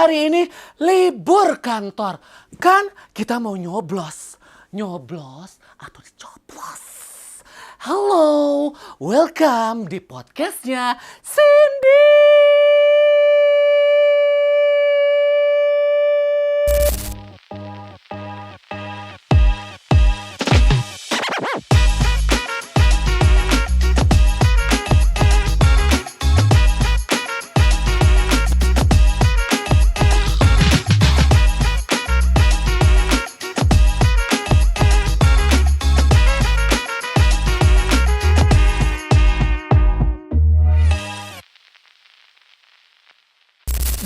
hari ini libur kantor. Kan kita mau nyoblos. Nyoblos atau dicoblos. Halo, welcome di podcastnya Cindy.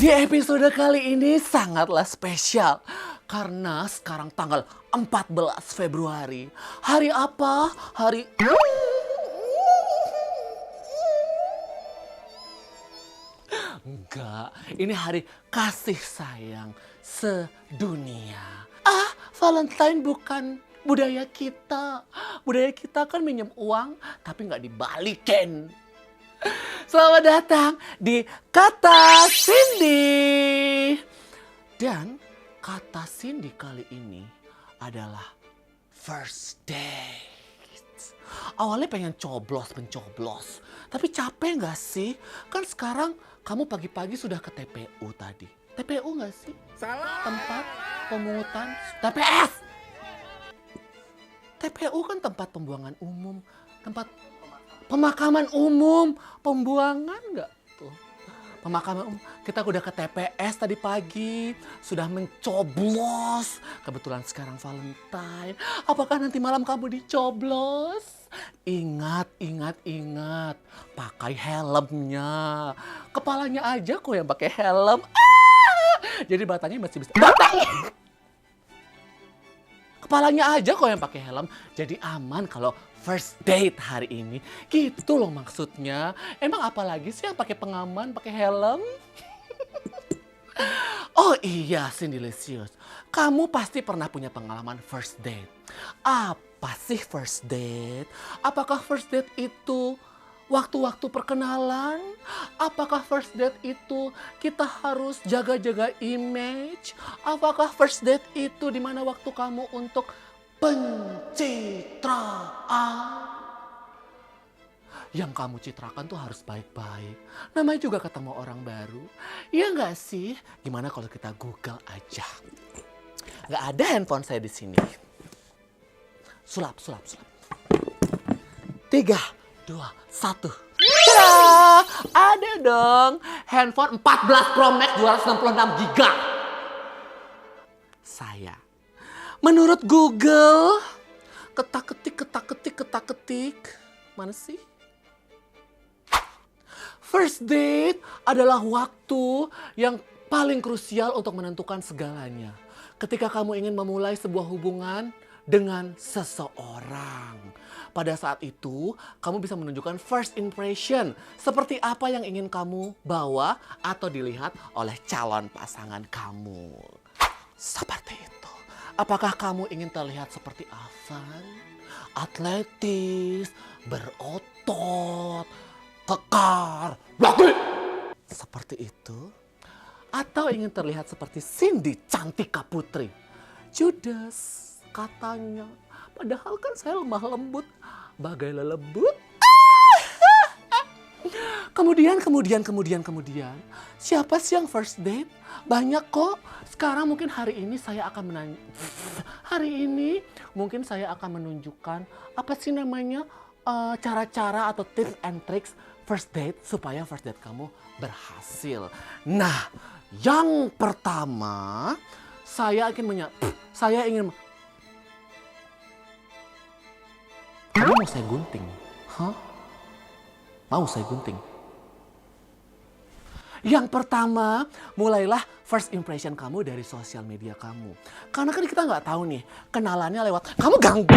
Di episode kali ini sangatlah spesial karena sekarang tanggal 14 Februari. Hari apa? Hari Enggak, ini hari kasih sayang sedunia. Valentine bukan budaya kita. Budaya kita kan minjem uang tapi nggak dibalikin. Selamat datang di Kata Cindy. Dan kata Cindy kali ini adalah first date. Awalnya pengen mencoblos. Tapi capek gak sih? Kan sekarang kamu pagi-pagi sudah ke TPU tadi. TPU gak sih? Salah. Tempat pemungutan TPS. TPU kan tempat pembuangan umum. Tempat pemakaman umum, pembuangan nggak tuh? Pemakaman umum. Kita udah ke TPS tadi pagi, sudah mencoblos. Kebetulan sekarang Valentine. Apakah nanti malam kamu dicoblos? Ingat. Pakai helmnya. Kepalanya aja kok yang pakai helm. Jadi batanya masih bisa. Kepalanya aja kok yang pakai helm. Jadi aman kalau first date hari ini. Gitu loh maksudnya. Emang apalagi sih yang pakai pengaman, pakai helm? Oh iya, Cindy-licious. Kamu pasti pernah punya pengalaman first date. Apa sih first date? Apakah first date itu waktu-waktu perkenalan? Apakah first date itu kita harus jaga-jaga image? Apakah first date itu di mana waktu kamu untuk pencitraan? Yang kamu citrakan tuh harus baik-baik. Namanya juga ketemu orang baru. Iya nggak sih? Gimana kalau kita Google aja? Nggak ada handphone saya di sini. Sulap. 3, 2, 1. Tada! Ada dong. Handphone 14 Pro Max 266 GB. Saya. Menurut Google, ketak-ketik. Mana sih? First date adalah waktu yang paling krusial untuk menentukan segalanya. Ketika kamu ingin memulai sebuah hubungan dengan seseorang. Pada saat itu, kamu bisa menunjukkan first impression. Seperti apa yang ingin kamu bawa atau dilihat oleh calon pasangan kamu. Seperti itu. Apakah kamu ingin terlihat seperti Afan? Atletis, berotot, kekar, berarti seperti itu? Atau ingin terlihat seperti Cindy Cantika Putri? Judes katanya. Padahal kan saya lemah lembut, bagai lelebut. Kemudian. Siapa sih yang first date? Banyak kok. Sekarang mungkin hari ini saya akan menunjukkan apa sih namanya cara-cara atau tips and tricks first date supaya first date kamu berhasil. Nah, yang pertama kamu mau saya gunting? Hah? Mau saya gunting? Yang pertama, mulailah first impression kamu dari sosial media kamu. Karena kan kita nggak tahu nih, kenalannya lewat... Kamu ganggu!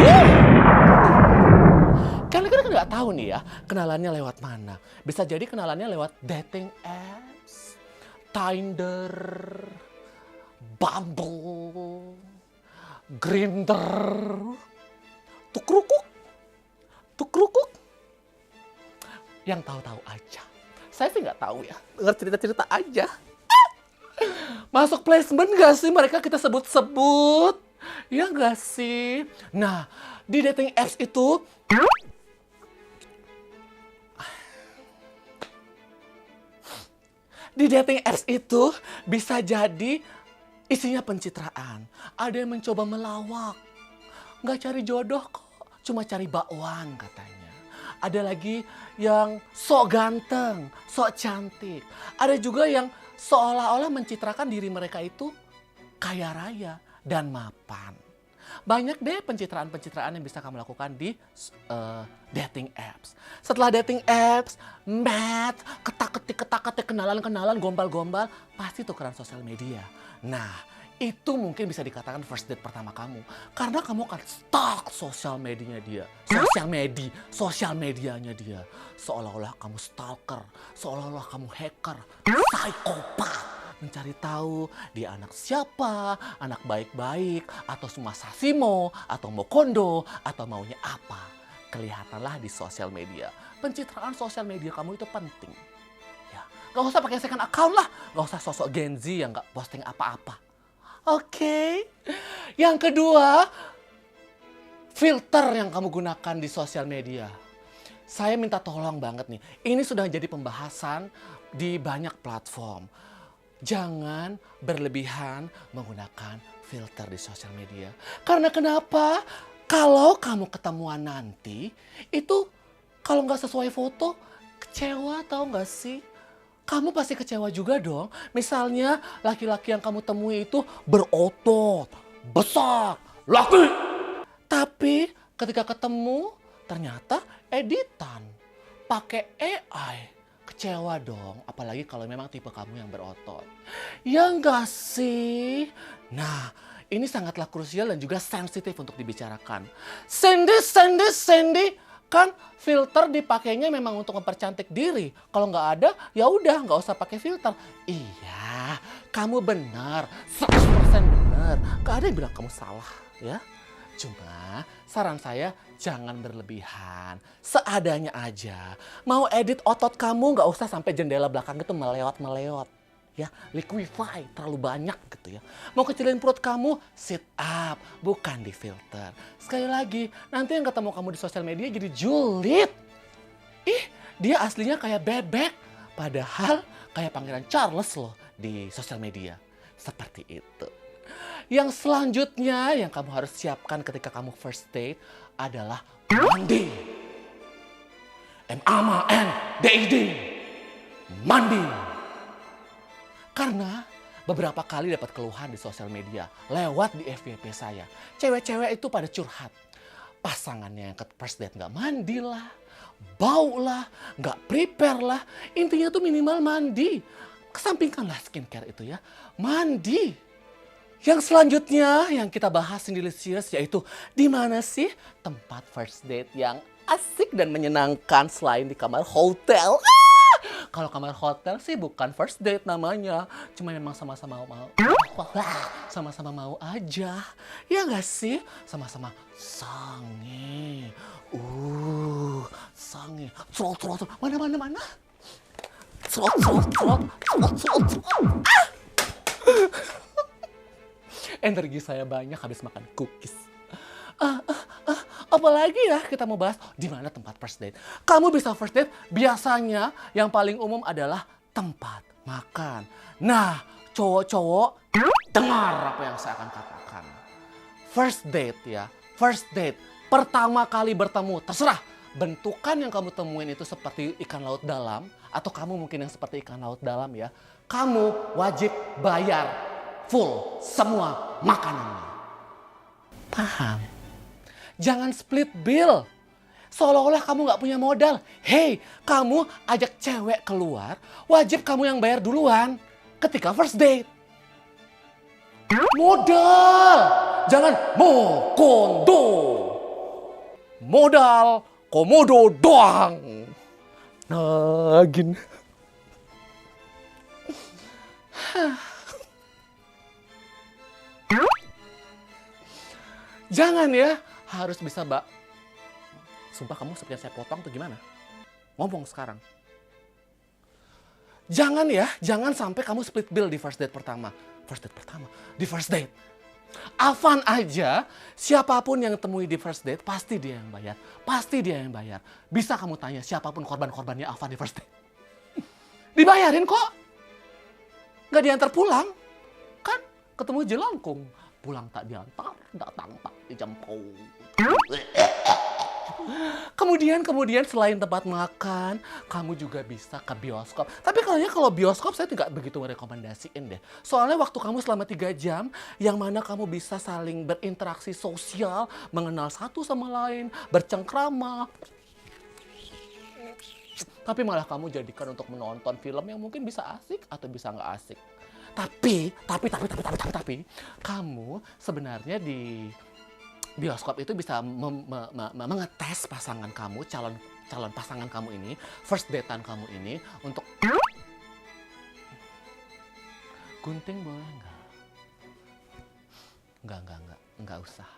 Karena kita nggak tahu nih ya, kenalannya lewat mana. Bisa jadi kenalannya lewat dating apps, Tinder, Bumble, Grindr, tukrukuk. Yang tahu-tahu aja. Saya sih nggak tahu ya, dengar cerita-cerita aja. Masuk placement gak sih mereka kita sebut-sebut? Ya gak sih? Nah, di dating apps itu bisa jadi isinya pencitraan. Ada yang mencoba melawak. Nggak cari jodoh kok, cuma cari bakwan katanya. Ada lagi yang sok ganteng, sok cantik. Ada juga yang seolah-olah mencitrakan diri mereka itu kaya raya dan mapan. Banyak deh pencitraan-pencitraan yang bisa kamu lakukan di dating apps. Setelah dating apps, match, ketak-ketik, kenalan-kenalan, gombal-gombal, pasti tukeran sosial media. Nah, itu mungkin bisa dikatakan first date pertama kamu. Karena kamu akan stalk sosial medianya dia. Sosial medianya dia. Seolah-olah kamu stalker, seolah-olah kamu hacker, psikopat. Mencari tahu dia anak siapa, anak baik-baik, atau cuma sasimo, atau mau kondo, atau maunya apa. Kelihatanlah di sosial media. Pencitraan sosial media kamu itu penting. Ya, gak usah pakai second account lah, gak usah sosok Gen Z yang gak posting apa-apa. Oke. Yang kedua, filter yang kamu gunakan di sosial media. Saya minta tolong banget nih, ini sudah jadi pembahasan di banyak platform. Jangan berlebihan menggunakan filter di sosial media. Karena kenapa? Kalau kamu ketemuan nanti, itu kalau nggak sesuai foto, kecewa tahu nggak sih? Kamu pasti kecewa juga dong. Misalnya laki-laki yang kamu temui itu berotot, besar, laki. Tapi ketika ketemu ternyata editan, pakai AI. Kecewa dong, apalagi kalau memang tipe kamu yang berotot. Ya enggak sih? Nah, ini sangatlah krusial dan juga sensitif untuk dibicarakan. Sandy, kan filter dipakainya memang untuk mempercantik diri. Kalau nggak ada, ya udah nggak usah pakai filter. Iya, kamu benar, 100% benar. Gak ada yang bilang kamu salah, ya. Cuma saran saya jangan berlebihan, seadanya aja. Mau edit otot kamu nggak usah sampai jendela belakang itu melewat-melewat. Ya, liquify terlalu banyak gitu ya. Mau kecilin perut kamu, sit up, bukan di filter. Sekali lagi, nanti yang ketemu kamu di sosial media jadi julid. Ih, dia aslinya kayak bebek. Padahal kayak Pangeran Charles loh di sosial media. Seperti itu. Yang selanjutnya yang kamu harus siapkan ketika kamu first date adalah mandi. M-A-N-D-I-D. Mandi. Karena beberapa kali dapat keluhan di sosial media lewat di FYP saya. Cewek-cewek itu pada curhat. Pasangannya yang ke first date gak mandi lah, bau lah, gak prepare lah. Intinya tuh minimal mandi. Kesampingkanlah skincare itu ya. Mandi. Yang selanjutnya yang kita bahas di Delicious yaitu di mana sih tempat first date yang asik dan menyenangkan selain di kamar hotel. Kalau kamar hotel sih bukan first date namanya, cuma memang sama-sama mau. Sama-sama mau aja. Ya nggak sih? Sama-sama sange. Sange. Trot. Mana. Trot. Energi saya banyak habis makan cookies. Apalagi ya kita mau bahas di mana tempat first date. Kamu bisa first date biasanya yang paling umum adalah tempat makan. Nah, cowok-cowok dengar apa yang saya akan katakan. First date ya, first date. Pertama kali bertemu, terserah. Bentukan yang kamu temuin itu seperti ikan laut dalam atau kamu mungkin yang seperti ikan laut dalam ya. Kamu wajib bayar full semua makanannya. Paham? Jangan split bill. Seolah-olah kamu gak punya modal. Hey, kamu ajak cewek keluar, wajib kamu yang bayar duluan ketika first date. Modal! Jangan mokondo. Modal komodo doang. Nagin. Jangan ya, harus bisa mbak. Sumpah kamu seperti saya potong tuh gimana? Ngomong sekarang. Jangan sampai kamu split bill di first date pertama. Di first date. Afan aja, siapapun yang temui di first date, pasti dia yang bayar. Bisa kamu tanya siapapun korban-korbannya Afan di first date. Dibayarin kok. Nggak diantar pulang. Kan ketemu jelangkung. Pulang tak diantar, datang tak dijemput. Kemudian selain tempat makan, kamu juga bisa ke bioskop. Tapi kalau bioskop saya tidak begitu merekomendasiin deh. Soalnya waktu kamu selama 3 jam, yang mana kamu bisa saling berinteraksi sosial, mengenal satu sama lain, bercengkrama. Tapi malah kamu jadikan untuk menonton film yang mungkin bisa asik atau bisa nggak asik. Tapi, kamu sebenarnya di bioskop itu bisa mengetes pasangan kamu, calon pasangan kamu ini, first datean kamu ini untuk gunting boleh nggak? Nggak usah.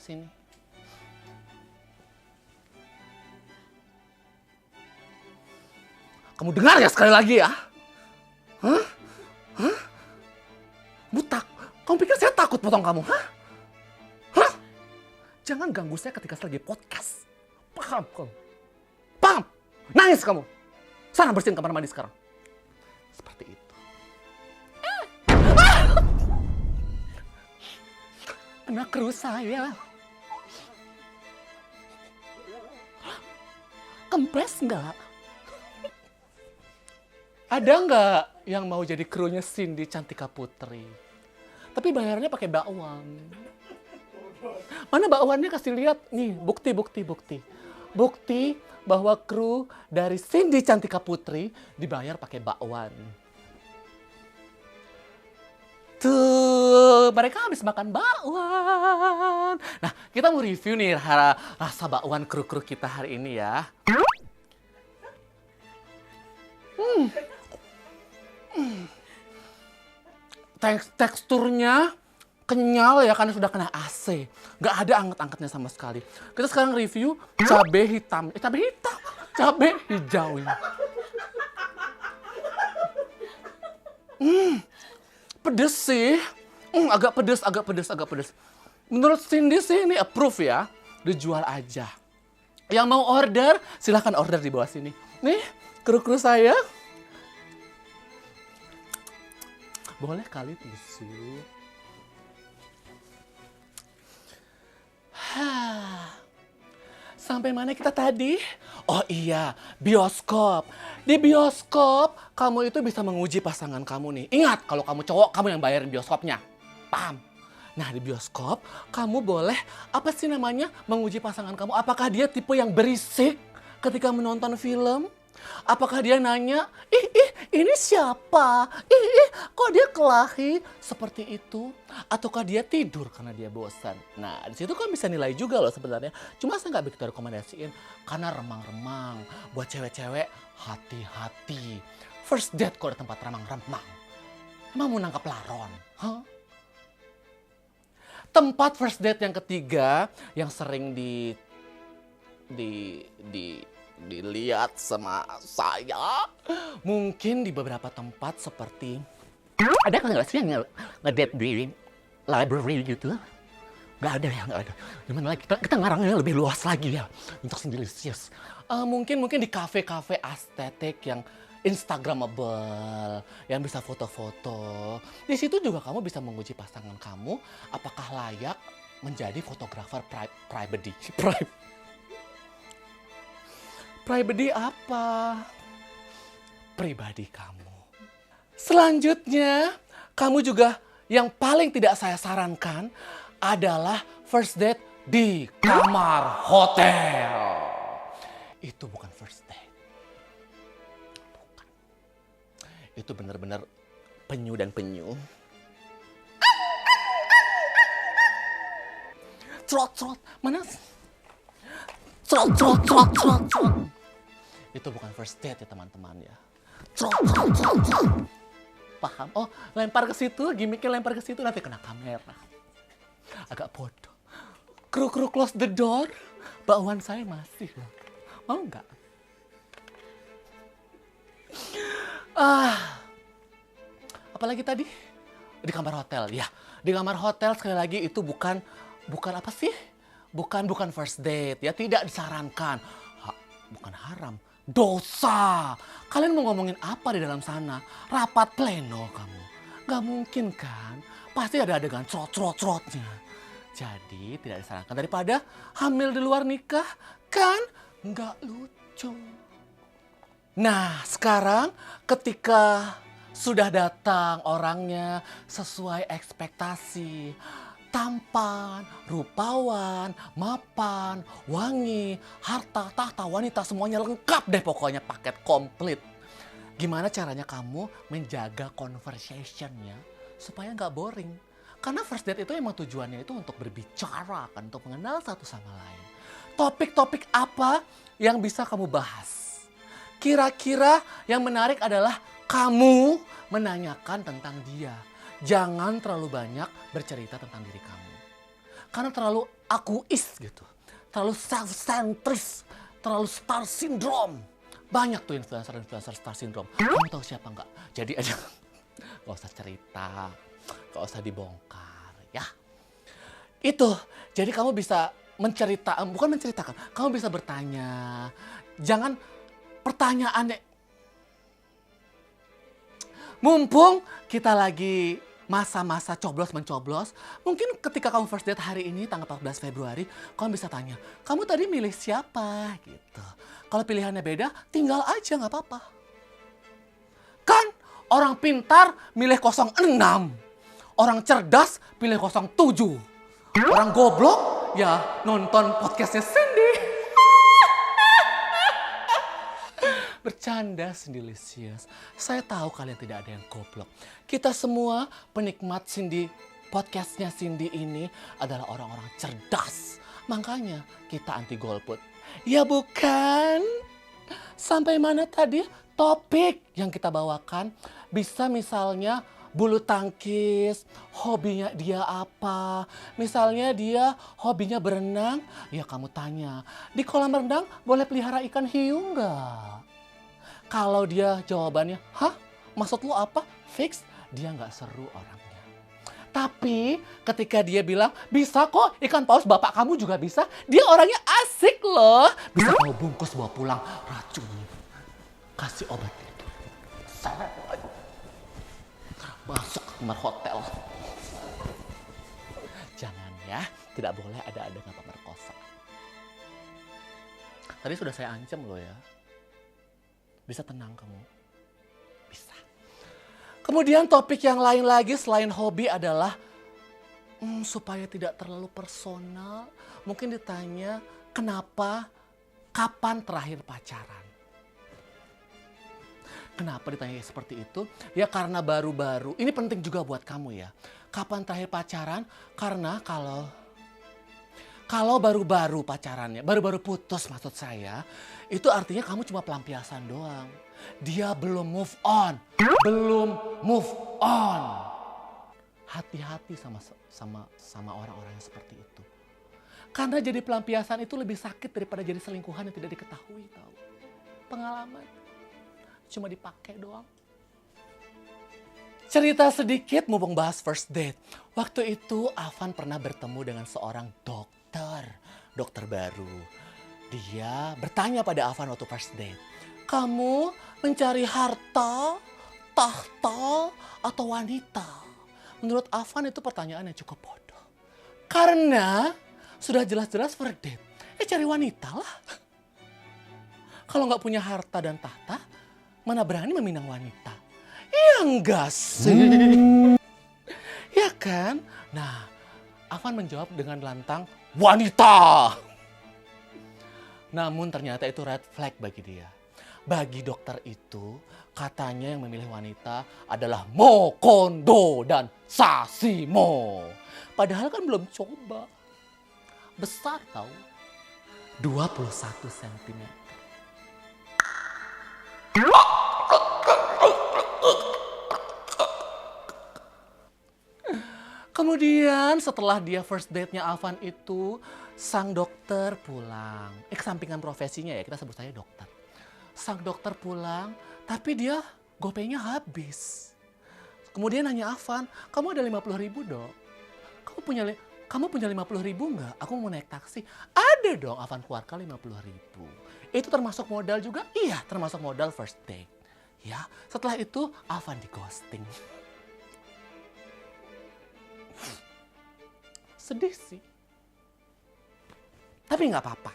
Sini. Kamu dengar ya sekali lagi ya? Hah? Butak? Kamu pikir saya takut potong kamu? Hah? Jangan ganggu saya ketika saya lagi podcast. Paham kamu? Paham? Nangis kamu. Sana bersihin kamar mandi sekarang. Seperti itu. Anak kru saya. Kempes nggak? Ada nggak yang mau jadi krunya Cindy Cantika Putri? Tapi bayarnya pakai bakwan. Mana bakwannya, kasih lihat nih, bukti. Bukti bahwa kru dari Cindy Cantika Putri dibayar pakai bakwan. Tuh, mereka habis makan bakwan. Nah, kita mau review nih rasa bakwan kru-kru kita hari ini ya. Teksturnya kenyal ya karena sudah kena AC. Nggak ada anget-angetnya sama sekali. Kita sekarang review cabai hitam. Cabai hijau ini. Pedes sih. Agak pedes. Menurut Cindy sih ini approve ya. Dijual aja. Yang mau order, silahkan order di bawah sini. Nih, kru-kru saya. Boleh kali tisu. Sampai mana kita tadi? Oh iya, bioskop. Di bioskop, kamu itu bisa menguji pasangan kamu nih. Ingat, kalau kamu cowok, kamu yang bayarin bioskopnya. Paham? Nah, di bioskop, kamu boleh, menguji pasangan kamu. Apakah dia tipe yang berisik ketika menonton film? Apakah dia nanya, ini siapa? Kok dia kelahi seperti itu? Ataukah dia tidur karena dia bosan? Nah, di situ kan bisa nilai juga loh sebenarnya. Cuma saya nggak begitu rekomendasiin karena remang-remang. Buat cewek-cewek, hati-hati. First date kok ada tempat remang-remang. Emang mau nangkap laron? Huh? Tempat first date yang ketiga yang sering dilihat sama saya, mungkin di beberapa tempat seperti ada nggak sih yang ngedate di library gitu? Nggak ada. Gimana lagi? Kita ngarangnya lebih luas lagi ya untuk Cindelicious. Mungkin di kafe-kafe estetik yang Instagramable, yang bisa foto-foto. Di situ juga kamu bisa menguji pasangan kamu apakah layak menjadi fotografer pribadi. Pribadi apa? Pribadi kamu. Selanjutnya, kamu juga yang paling tidak saya sarankan adalah first date di kamar hotel. Itu bukan first date. Bukan. Itu benar-benar penyu dan penyu. Trot, mana? Trot. Itu bukan first date ya teman-teman ya. Trot. Paham? Oh, lempar ke situ, gimmicknya lempar ke situ nanti kena kamera. Agak bodoh. Kru close the door, bakwan saya masih loh. Mau nggak? Apalagi tadi? Di kamar hotel, ya. Di kamar hotel sekali lagi itu bukan apa sih? Bukan first date, ya. Tidak disarankan. Bukan haram, dosa. Kalian mau ngomongin apa di dalam sana? Rapat pleno kamu. Gak mungkin kan? Pasti ada adegan trot-trot-trotnya. Jadi tidak disarankan daripada hamil di luar nikah. Kan? Nggak lucu. Nah, sekarang ketika sudah datang orangnya sesuai ekspektasi. Tampan, rupawan, mapan, wangi, harta, tahta, wanita, semuanya lengkap deh pokoknya, paket komplit. Gimana caranya kamu menjaga conversationnya supaya nggak boring? Karena first date itu emang tujuannya itu untuk berbicara kan, untuk mengenal satu sama lain. Topik-topik apa yang bisa kamu bahas? Kira-kira yang menarik adalah kamu menanyakan tentang dia. Jangan terlalu banyak bercerita tentang diri kamu. Karena terlalu akuis gitu. Terlalu self-centris. Terlalu star syndrome. Banyak tuh influencer star syndrome. Kamu tahu siapa nggak? Jadi aja nggak usah cerita. Nggak usah dibongkar ya. Itu. Jadi kamu bisa bukan menceritakan. Kamu bisa bertanya. Jangan pertanyaannya. Mumpung kita lagi masa-masa coblos-mencoblos, mungkin ketika kamu first date hari ini tanggal 14 Februari, kamu bisa tanya, kamu tadi milih siapa gitu. Kalau pilihannya beda, tinggal aja nggak apa-apa. Kan orang pintar milih 06, orang cerdas pilih 07, orang goblok ya nonton podcastnya Cindy. Bercanda Cindylicious. Saya tahu kalian tidak ada yang goblok. Kita semua penikmat Cindy, podcastnya Cindy ini adalah orang-orang cerdas. Makanya kita anti golput. Ya bukan? Sampai mana tadi topik yang kita bawakan? Bisa misalnya bulu tangkis, hobinya dia apa? Misalnya dia hobinya berenang, ya kamu tanya. Di kolam renang boleh pelihara ikan hiu nggak? Kalau dia jawabannya, hah? Maksud lu apa? Fix, dia nggak seru orangnya. Tapi ketika dia bilang, bisa kok ikan paus bapak kamu juga bisa. Dia orangnya asik loh. Bisa kamu bungkus bawa pulang racunnya. Kasih obat itu. Masuk ke kamar hotel. Jangan ya, tidak boleh ada adegan pemerkosa. Tadi sudah saya ancam loh ya. Bisa tenang kamu? Bisa. Kemudian topik yang lain lagi selain hobi adalah supaya tidak terlalu personal. Mungkin ditanya kenapa, kapan terakhir pacaran? Kenapa ditanya seperti itu? Ya karena baru-baru, ini penting juga buat kamu ya. Kapan terakhir pacaran? Karena kalau baru-baru pacarannya, baru-baru putus maksud saya, itu artinya kamu cuma pelampiasan doang. Dia belum move on. Belum move on. Hati-hati sama orang-orang yang seperti itu. Karena jadi pelampiasan itu lebih sakit daripada jadi selingkuhan yang tidak diketahui tahu. Pengalaman. Cuma dipakai doang. Cerita sedikit mumpung bahas first date. Waktu itu Afan pernah bertemu dengan seorang dokter baru. Dia bertanya pada Afan waktu first date, kamu mencari harta, tahta, atau wanita? Menurut Afan itu pertanyaan yang cukup bodoh. Karena sudah jelas-jelas first date, cari wanita lah. Kalau nggak punya harta dan tahta, mana berani meminang wanita? Ya enggak sih. Ya kan? Nah, Afan menjawab dengan lantang, wanita. Namun ternyata itu red flag bagi dia. Bagi dokter itu, katanya yang memilih wanita adalah Mokondo dan Sasimo. Padahal kan belum coba. Besar tahu. 21 cm. Kemudian setelah dia first date-nya Avan itu, sang dokter pulang. Kesampingan profesinya ya, kita sebut saja dokter. Sang dokter pulang, tapi dia gopaynya habis. Kemudian nanya Avan, kamu ada 50.000 dong? Kamu punya 50.000 nggak? Aku mau naik taksi. Ada dong, Avan keluarkan 50.000. Itu termasuk modal juga? Iya, termasuk modal first date. Ya, setelah itu Avan di ghosting. Sedih sih. Tapi nggak apa-apa.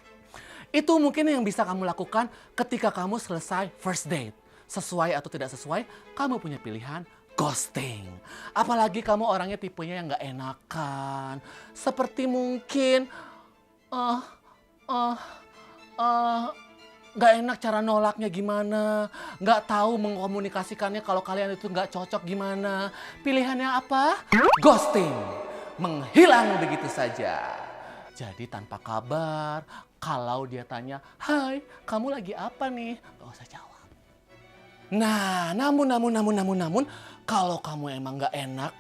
Itu mungkin yang bisa kamu lakukan ketika kamu selesai first date. Sesuai atau tidak sesuai, kamu punya pilihan ghosting. Apalagi kamu orangnya tipenya yang nggak enakan. Seperti mungkin nggak enak cara nolaknya gimana. Nggak tahu mengkomunikasikannya kalau kalian itu nggak cocok gimana. Pilihannya apa? Ghosting. Menghilang begitu saja. Jadi tanpa kabar, kalau dia tanya, hai kamu lagi apa nih? Gak usah jawab. Nah, namun, kalau kamu emang gak enak,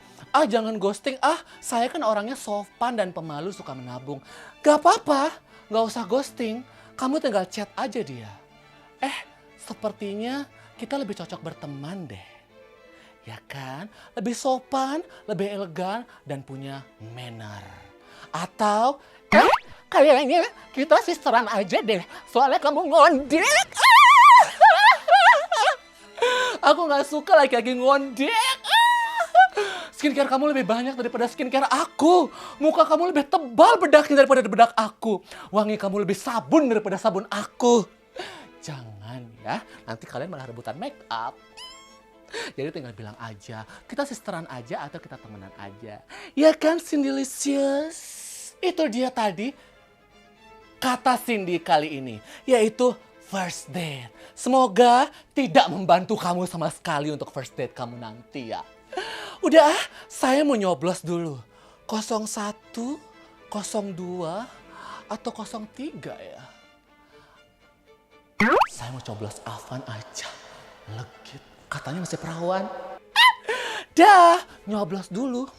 jangan ghosting, saya kan orangnya sopan dan pemalu suka menabung. Gak apa-apa, gak usah ghosting, kamu tinggal chat aja dia. Sepertinya kita lebih cocok berteman deh. Ya kan? Lebih sopan, lebih elegan, dan punya manner. Atau, kayaknya kita sisteran aja deh, soalnya kamu ngondek. Aku gak suka laki-laki ngondek. Skincare kamu lebih banyak daripada skincare aku. Muka kamu lebih tebal bedaknya daripada bedak aku. Wangi kamu lebih sabun daripada sabun aku. Jangan ya, nanti kalian malah rebutan make up. Jadi tinggal bilang aja, kita sisteran aja atau kita temenan aja. Ya kan, Cindylicious? Itu dia tadi kata Cindy kali ini, yaitu first date. Semoga tidak membantu kamu sama sekali untuk first date kamu nanti ya. Udah saya mau nyoblos dulu. 01, 02, atau 03 ya. Saya mau coblos Avan aja. Legit. Katanya masih perawan. Dah, nyoblos dulu.